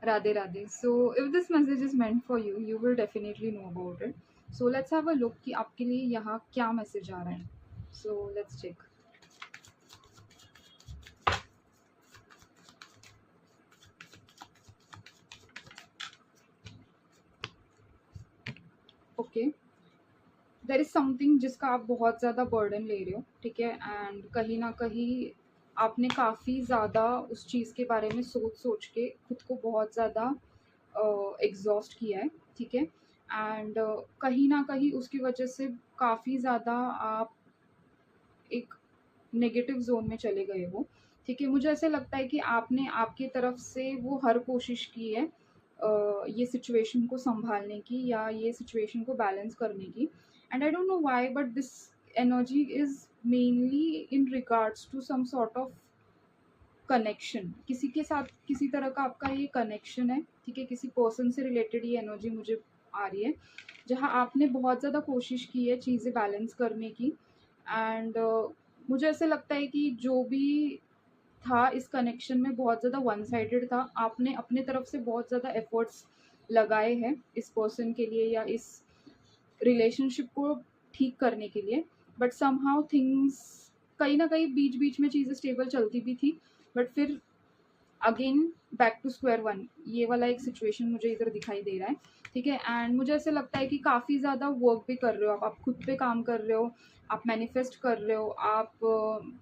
Radhe Radhe. So if this message is meant for you, you will definitely know about it. So let's have a look कि आपके लिए यहाँ क्या message आ रहा है. So let's check. Okay. There is something जिसका आप बहुत ज़्यादा बर्डन ले रहे हो, ठीक है, एंड कहीं ना कहीं आपने काफ़ी ज़्यादा उस चीज़ के बारे में सोच सोच के खुद को बहुत ज़्यादा एग्जॉस्ट किया है, ठीक है, एंड कहीं ना कहीं उसकी वजह से काफ़ी ज़्यादा आप एक नेगेटिव ज़ोन में चले गए हो, ठीक है। मुझे ऐसे लगता है कि आपने आपकी तरफ से वो हर कोशिश की है ये सिचुएशन को सँभालने की या ये सिचुएशन को बैलेंस करने की, and I don't know why but this energy is mainly in regards to some sort of connection. किसी के साथ किसी तरह का आपका ये कनेक्शन है, ठीक है, किसी पर्सन से रिलेटेड ये एनर्जी मुझे आ रही है, जहाँ आपने बहुत ज़्यादा कोशिश की है चीज़ें बैलेंस करने की, एंड मुझे ऐसे लगता है कि जो भी था इस कनेक्शन में बहुत ज़्यादा वन साइडेड था। आपने अपने तरफ से बहुत ज़्यादा एफर्ट्स लगाए हैं इस पर्सन के लिए या इस रिलेशनशिप को ठीक करने के लिए, बट समहाउ थिंग्स कहीं ना कहीं बीच बीच में चीज़ें स्टेबल चलती भी थी, बट फिर again back to square one ये वाला एक सिचुएशन मुझे इधर दिखाई दे रहा है, ठीक है। एंड मुझे ऐसे लगता है कि काफ़ी ज़्यादा वर्क भी कर रहे हो आप खुद पे काम कर रहे हो, आप मैनिफेस्ट कर रहे हो, आप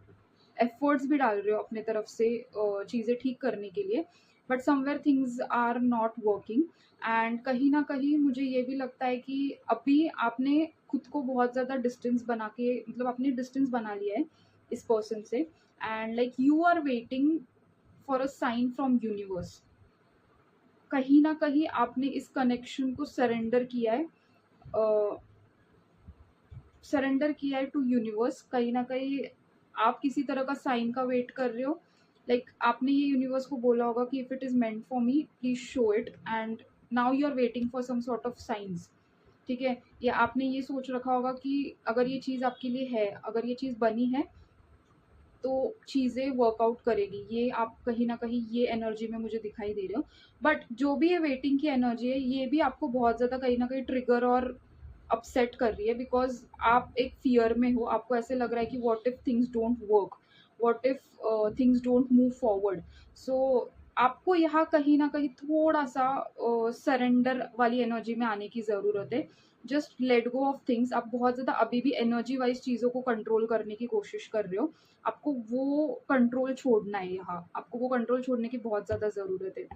एफर्ट्स भी डाल रहे हो अपने तरफ से चीज़ें ठीक करने के लिए, but somewhere things are not working, and कहीं ना कहीं मुझे ये भी लगता है कि अभी आपने खुद को बहुत ज़्यादा डिस्टेंस बना के मतलब आपने डिस्टेंस बना लिया है इस पर्सन से, and like you are waiting for a sign from universe. कहीं ना कहीं आपने इस कनेक्शन को सरेंडर किया है टू यूनिवर्स। कहीं ना कहीं आप किसी तरह का साइन का वेट कर रहे हो, लाइक आपने ये यूनिवर्स को बोला होगा कि if it is meant for me please show it, and now you are waiting for some sort of science, ठीक है। या आपने ये सोच रखा होगा कि अगर ये चीज़ आपके लिए है, अगर ये चीज़ बनी है तो चीज़ें वर्कआउट करेगी, ये आप कहीं ना कहीं ये एनर्जी में मुझे दिखाई दे रहे हो। बट जो भी ये वेटिंग की एनर्जी है ये भी आपको बहुत ज़्यादा कहीं ना कहीं ट्रिगर और अपसेट कर रही है, बिकॉज आप एक फियर में हो। आपको ऐसे लग रहा है कि what if things don't work, what if things don't move forward. So आपको यहाँ कहीं ना कहीं थोड़ा सा सरेंडर वाली एनर्जी में आने की ज़रूरत है। Just let go of things. आप बहुत ज़्यादा अभी भी एनर्जी वाइज चीज़ों को कंट्रोल करने की कोशिश कर रहे हो, आपको वो कंट्रोल छोड़ना है। यहाँ आपको वो कंट्रोल छोड़ने की बहुत ज़्यादा ज़रूरत है।